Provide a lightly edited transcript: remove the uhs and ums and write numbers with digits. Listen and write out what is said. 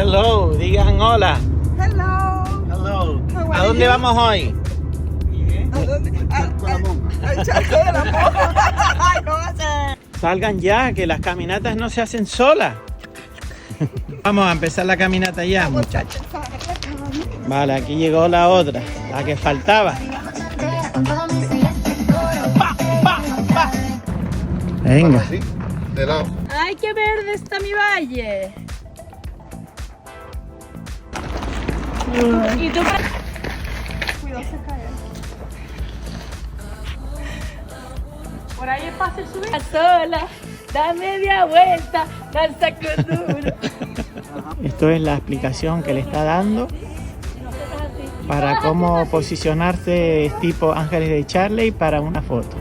Hello, digan hola. Hello. Hello. How ¿A are dónde you? vamos hoy? ¿A dónde? Al charco de la moto. Ay, no va a ser. Salgan ya, que las caminatas no se hacen solas. Vamos a empezar la caminata ya, muchachos. Vale, aquí llegó la otra, la que faltaba. Venga. Sí, de lado. ¡Ay, qué verde está mi valle! ¿Y tú? Cuidado, se cae. Por ahí es fácil subir. Sola, da media vuelta, danza con duro. Esto es la explicación que le está dando para cómo posicionarse tipo Ángeles de Charlie para una foto.